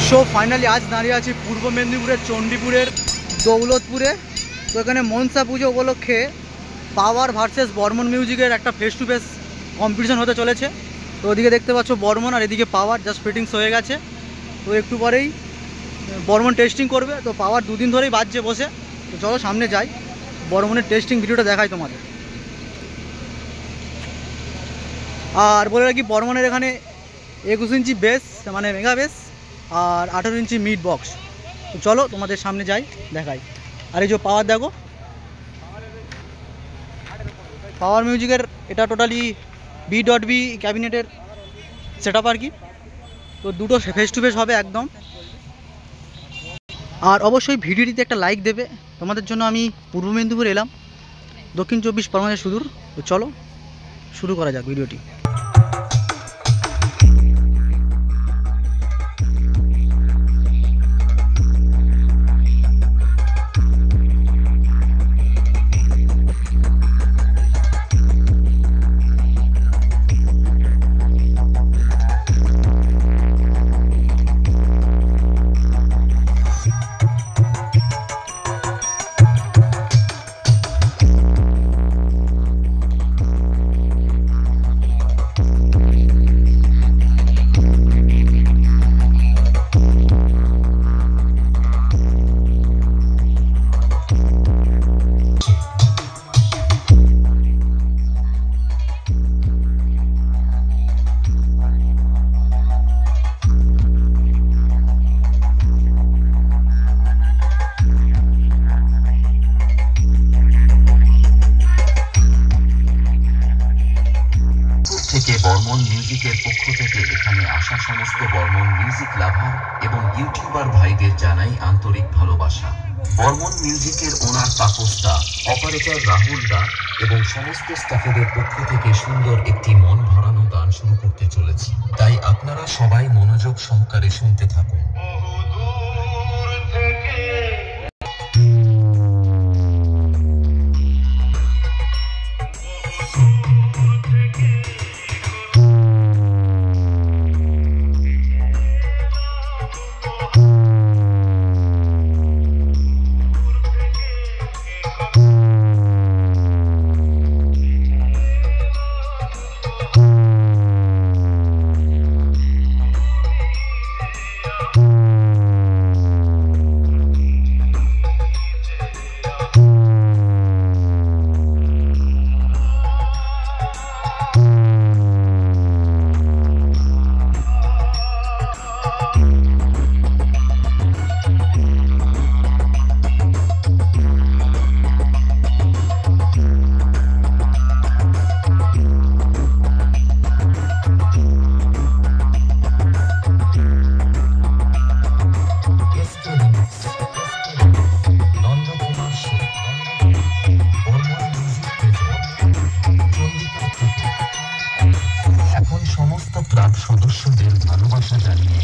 So finally আজ দাঁড়িয়ে আছি পূর্ব মেদিনীপুরের চণ্ডীপুরের দৌলতপুরে। তো এখানে মনসা পুজো উপলক্ষে পাওয়ার ভার্সেস বর্মন মিউজিকের একটা ফেস টু ফেস কম্পিটিশন হতে চলেছে। তো ওদিকে দেখতে পাচ্ছ বর্মন আর এদিকে পাওয়ার জাস্ট ফিটিংস হয়ে গেছে। তো একটু পরেই বর্মন টেস্টিং করবে। তো পাওয়ার দুদিন ধরেই বাজছে বসে। তো চলো সামনে যাই, বর্মনের টেস্টিং ভিডিওটা দেখাই তোমাদের। আর বলে রাখি বর্মনের এখানে 21 ইঞ্চি বেস মানে মেগা বেস আর 18 ইঞ্চি মিড বক্স। তো চলো তোমাদের সামনে যাই দেখাই। আর এই যে পাওয়ার দেখো, পাওয়ার মিউজিকের এটা টোটালি B.B ক্যাবিনেটের সেট আপ আর কি। তো দুটো ফেস টু ফেস হবে একদম। আর অবশ্যই ভিডিওটিতে একটা লাইক দেবে। তোমাদের জন্য আমি পূর্ব মেদিনীপুর এলাম, দক্ষিণ 24 পরগনার সুদূর। তো চলো শুরু করা যাক ভিডিওটি। বর্মন মিউজিকের পক্ষ থেকে এখানে আসা সমস্ত বর্মন মিউজিক লাভার এবং ইউটিউবার ভাইদের জানাই আন্তরিক ভালোবাসা। বর্মন মিউজিকের ওনার তাপসদা, অপারেটর রাহুল দা এবং সমস্ত স্টাফেদের পক্ষ থেকে সুন্দর একটি মন ভরানো গান শুরু করতে চলেছি। তাই আপনারা সবাই মনোযোগ সহকারে শুনতে থাকুন। সদস্যদের ভালোবাসা জানিয়ে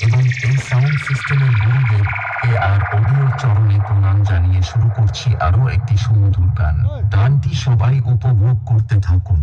এবং এই সাউন্ড সিস্টেমের গুরুদেব AR অডিওর চরণে প্রণাম জানিয়ে শুরু করছি আরো একটি সুমধুর গান। গানটি সবাই উপভোগ করতে থাকুন।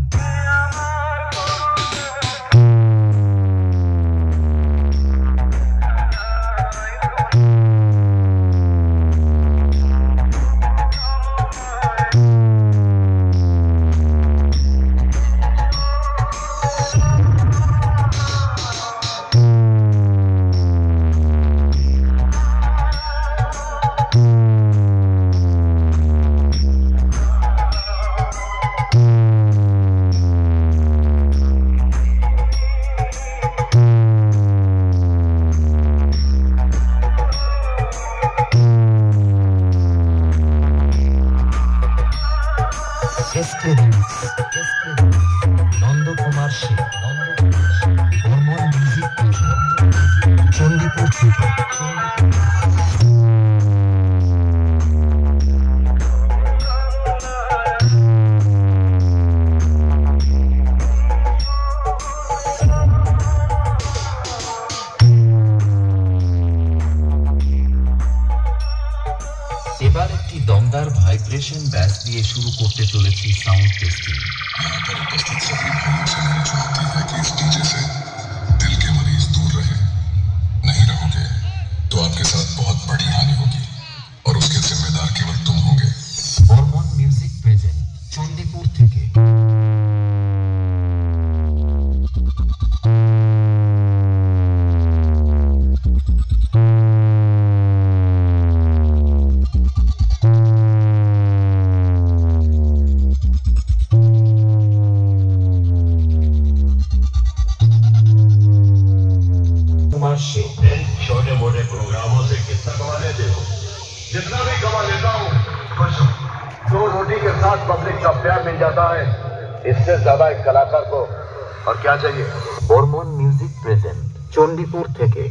নন্দকুমার শীল, বর্মন মিউজিক চণ্ডীপুর থেকে। এবার একটি দমদার ভাইব্রেশন ব্যাস দিয়ে শুরু করতে চলেছি সাউন্ड टेस्टिंग। यहाँ पर उपस्थित सभी भाइयों से मेरी चुनौती है कि इस डीजे से दिल के मरीज दूर रहे, नहीं रहोगे का प्यार मिल जाता है, इससे ज्यादा एक कलाकार को और क्या चाहिए। বর্মন মিউজিক প্রেজেন্ট চণ্ডীপুর থেকে।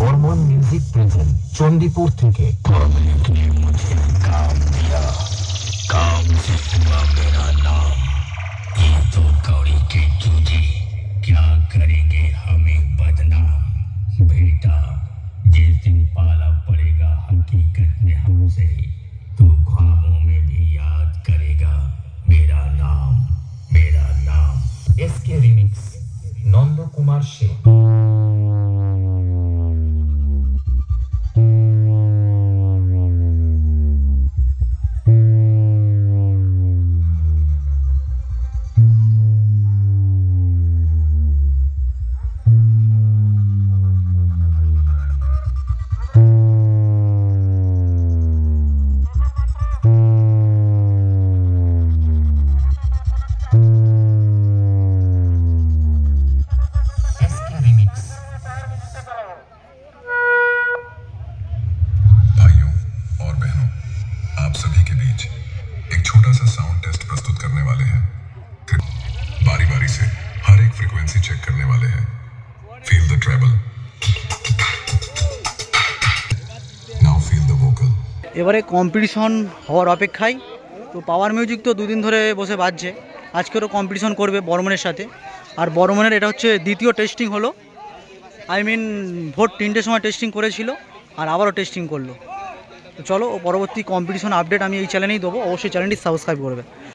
বর্মন মিউজিক প্রেজেন্ট চণ্ডীপুর থেকে। पब्लिक ने मुझे काम दिया, काम से हुआ मेरा नाम। ये तो कौड़ी के चूजे क्या करेंगे हमें बदनाम। बेटा जिस दिन पाला पड़ेगा हकीकत में हमसे, तो ख्वाबों में भी याद करेगा मेरा नाम, मेरा नाम। SK remix Nandakumar Sheikh. भाइयों और बहनों, आप सभी के बीच एक छोटा सा साउंड टेस्ट प्रस्तुत करने वाले हैं। बारी बारी से हर एक फ्रीक्वेंसी चेक करने वाले हैं। Feel the treble, now feel the vocal. এবারে কম্পিটিশন হওয়ার অপেক্ষায়। তো পাওয়ার মিউজিক তো দুদিন ধরে বসে বাজছে, আজকেরও কম্পিটিশন করবে বর্মনের সাথে। আর বর্মনের এটা হচ্ছে দ্বিতীয় টেস্টিং হলো, ভোর 3টের সময় টেস্টিং করেছিল আর আবারও টেস্টিং করলো। তো চলো পরবর্তী কম্পিটিশন আপডেট আমি এই চ্যানেলেই দেবো, অবশ্যই চ্যানেলটি সাবস্ক্রাইব করবে।